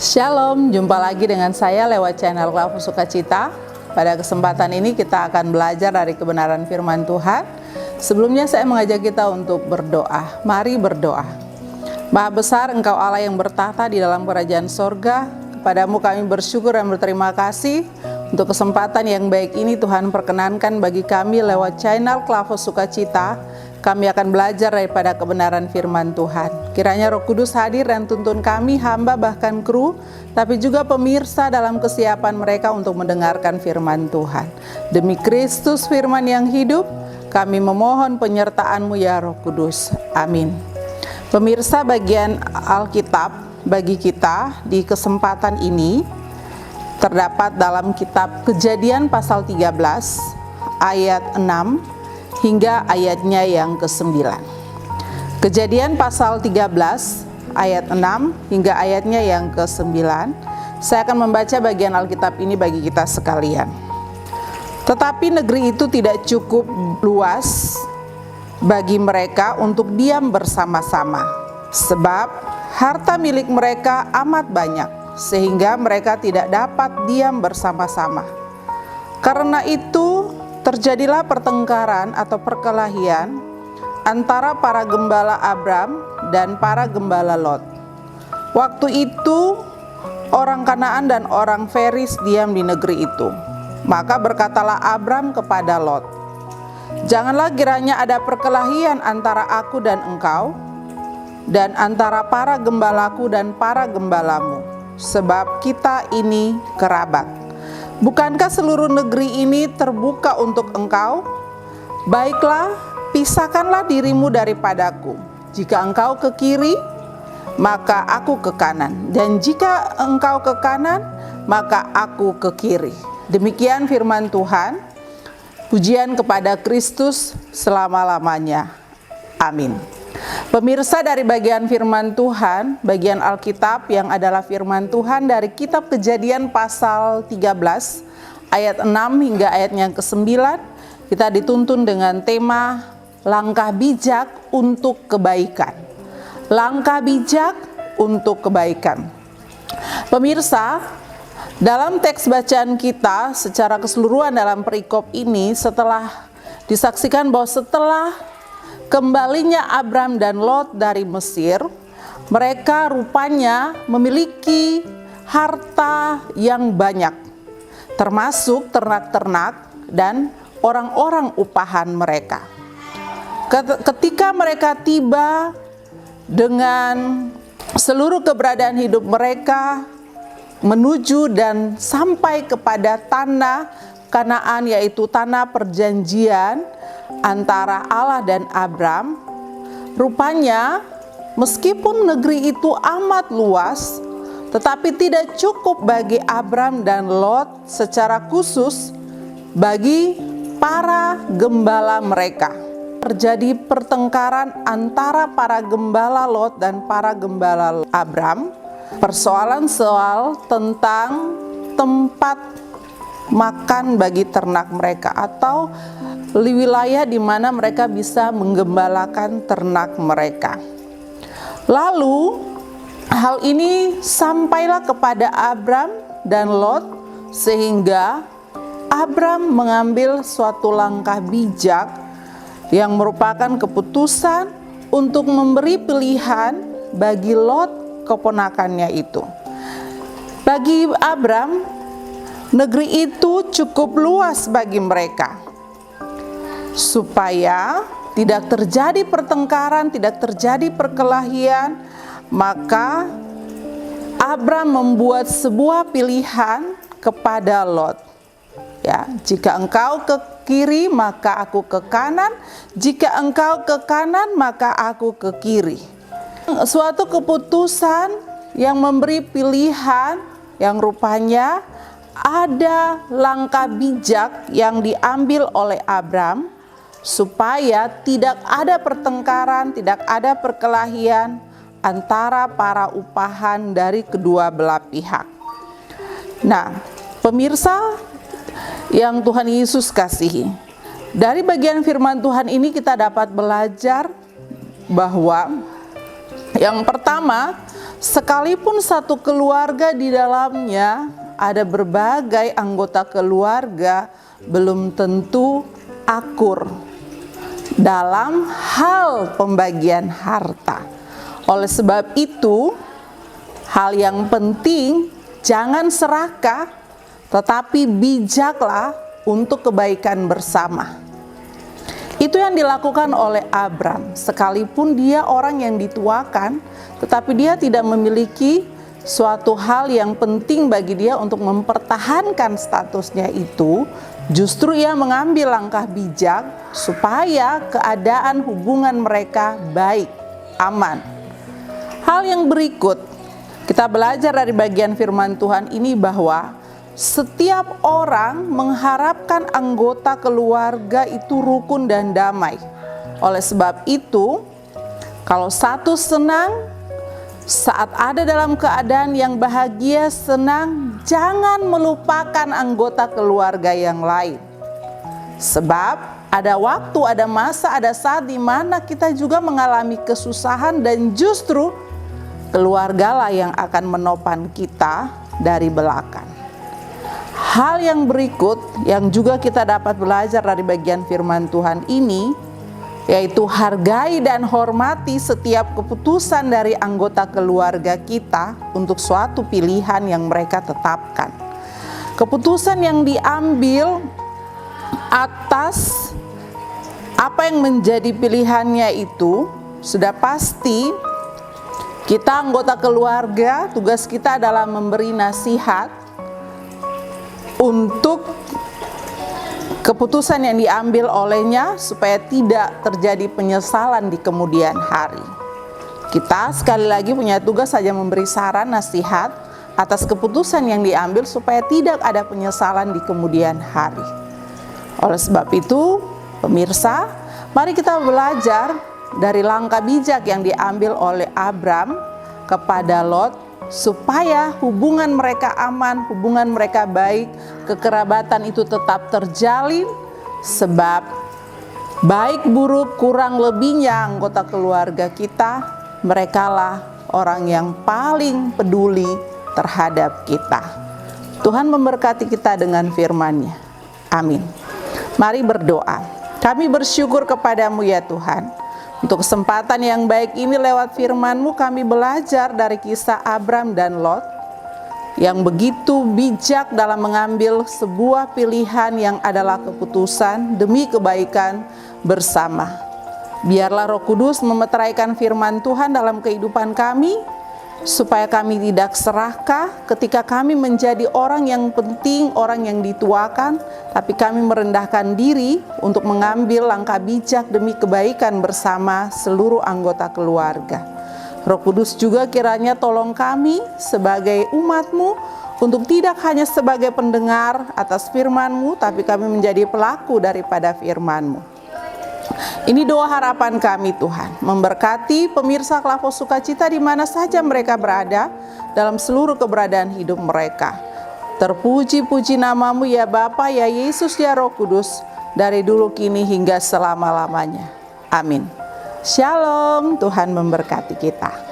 Shalom, jumpa lagi dengan saya lewat channel Klavus Sukacita. Pada kesempatan ini kita akan belajar dari kebenaran firman Tuhan. Sebelumnya saya mengajak kita untuk berdoa. Mari berdoa. Maha besar Engkau Allah yang bertahta di dalam kerajaan sorga. Kepadamu kami bersyukur dan berterima kasih untuk kesempatan yang baik ini. Tuhan perkenankan bagi kami lewat channel Klavus Sukacita. Kami akan belajar daripada kebenaran firman Tuhan. Kiranya Roh Kudus hadir dan tuntun kami, hamba bahkan kru, tapi juga pemirsa dalam kesiapan mereka untuk mendengarkan firman Tuhan. Demi Kristus firman yang hidup, kami memohon penyertaan-Mu ya Roh Kudus. Amin. Pemirsa, bagian Alkitab bagi kita di kesempatan ini terdapat dalam kitab Kejadian pasal 13 ayat 6 hingga ayatnya yang ke-9. Kejadian pasal 13 ayat 6 hingga ayatnya yang ke-9. Saya akan membaca bagian Alkitab ini bagi kita sekalian. Tetapi negeri itu tidak cukup luas bagi mereka untuk diam bersama-sama, sebab harta milik mereka amat banyak, sehingga mereka tidak dapat diam bersama-sama. Karena itu terjadilah pertengkaran atau perkelahian antara para gembala Abram dan para gembala Lot. Waktu itu orang Kanaan dan orang Feris diam di negeri itu. Maka berkatalah Abram kepada Lot, "Janganlah kiranya ada perkelahian antara aku dan engkau, dan antara para gembalaku dan para gembalamu, sebab kita ini kerabat. Bukankah seluruh negeri ini terbuka untuk engkau? Baiklah, pisahkanlah dirimu daripadaku. Jika engkau ke kiri, maka aku ke kanan. Dan jika engkau ke kanan, maka aku ke kiri." Demikian firman Tuhan. Pujian kepada Kristus selama-lamanya. Amin. Pemirsa, dari bagian firman Tuhan, bagian Alkitab yang adalah firman Tuhan dari kitab Kejadian pasal 13 ayat 6 hingga ayatnya ke-9, kita dituntun dengan tema langkah bijak untuk kebaikan. Langkah bijak untuk kebaikan. Pemirsa, dalam teks bacaan kita secara keseluruhan dalam perikop ini, setelah disaksikan bahwa setelah kembalinya Abram dan Lot dari Mesir, mereka rupanya memiliki harta yang banyak, termasuk ternak-ternak dan orang-orang upahan mereka. Ketika mereka tiba dengan seluruh keberadaan hidup mereka menuju dan sampai kepada tanah Kanaan, yaitu tanah perjanjian antara Allah dan Abram, rupanya meskipun negeri itu amat luas, tetapi tidak cukup bagi Abram dan Lot, secara khusus bagi para gembala mereka. Terjadi pertengkaran antara para gembala Lot dan para gembala Abram. Persoalan soal tentang tempat makan bagi ternak mereka, atau wilayah di mana mereka bisa menggembalakan ternak mereka. Lalu hal ini sampailah kepada Abram dan Lot, sehingga Abram mengambil suatu langkah bijak yang merupakan keputusan untuk memberi pilihan bagi Lot, keponakannya itu. Bagi Abram, negeri itu cukup luas bagi mereka, supaya tidak terjadi pertengkaran, tidak terjadi perkelahian. Maka Abram membuat sebuah pilihan kepada Lot. Ya, jika engkau ke kiri, maka aku ke kanan. Jika engkau ke kanan, maka aku ke kiri. Suatu keputusan yang memberi pilihan yang rupanya ada langkah bijak yang diambil oleh Abram supaya tidak ada pertengkaran, tidak ada perkelahian antara para upahan dari kedua belah pihak. Nah, pemirsa yang Tuhan Yesus kasihi, dari bagian firman Tuhan ini kita dapat belajar bahwa yang pertama, Sekalipun satu keluarga di dalamnya ada berbagai anggota keluarga, belum tentu akur dalam hal pembagian harta. Oleh sebab itu, hal yang penting jangan serakah, tetapi bijaklah untuk kebaikan bersama. Itu yang dilakukan oleh Abram. Sekalipun dia orang yang dituakan, tetapi dia tidak memiliki suatu hal yang penting bagi dia untuk mempertahankan statusnya itu. Justru ia mengambil langkah bijak supaya keadaan hubungan mereka baik, aman. Hal yang berikut, kita belajar dari bagian firman Tuhan ini bahwa setiap orang mengharapkan anggota keluarga itu rukun dan damai. Oleh sebab itu, kalau satu senang saat ada dalam keadaan yang bahagia, senang, jangan melupakan anggota keluarga yang lain. Sebab ada waktu, ada masa, ada saat di mana kita juga mengalami kesusahan dan justru keluargalah yang akan menopang kita dari belakang. Hal yang berikut yang juga kita dapat belajar dari bagian firman Tuhan ini, yaitu hargai dan hormati setiap keputusan dari anggota keluarga kita untuk suatu pilihan yang mereka tetapkan. Keputusan yang diambil atas apa yang menjadi pilihannya itu sudah pasti kita anggota keluarga, tugas kita adalah memberi nasihat untuk keputusan yang diambil olehnya supaya tidak terjadi penyesalan di kemudian hari. Kita sekali lagi punya tugas saja memberi saran, nasihat atas keputusan yang diambil supaya tidak ada penyesalan di kemudian hari. Oleh sebab itu, pemirsa, mari kita belajar dari langkah bijak yang diambil oleh Abram kepada Lot supaya hubungan mereka aman, hubungan mereka baik, kekerabatan itu tetap terjalin, sebab baik buruk kurang lebihnya anggota keluarga kita, merekalah orang yang paling peduli terhadap kita. Tuhan memberkati kita dengan firman-Nya. Amin. Mari berdoa. Kami bersyukur kepadamu ya Tuhan. Untuk kesempatan yang baik ini lewat firman-Mu kami belajar dari kisah Abram dan Lot yang begitu bijak dalam mengambil sebuah pilihan yang adalah keputusan demi kebaikan bersama. Biarlah Roh Kudus memeteraikan firman Tuhan dalam kehidupan kami, supaya kami tidak serakah ketika kami menjadi orang yang penting, orang yang dituakan, tapi kami merendahkan diri untuk mengambil langkah bijak demi kebaikan bersama seluruh anggota keluarga. Roh Kudus juga kiranya tolong kami sebagai umat-Mu untuk tidak hanya sebagai pendengar atas firman-Mu, tapi kami menjadi pelaku daripada firman-Mu. Ini doa harapan kami Tuhan, memberkati pemirsa Klapo Sukacita di mana saja mereka berada dalam seluruh keberadaan hidup mereka. Terpuji-puji nama-Mu ya Bapa, ya Yesus, ya Roh Kudus, dari dulu kini hingga selama-lamanya. Amin. Shalom, Tuhan memberkati kita.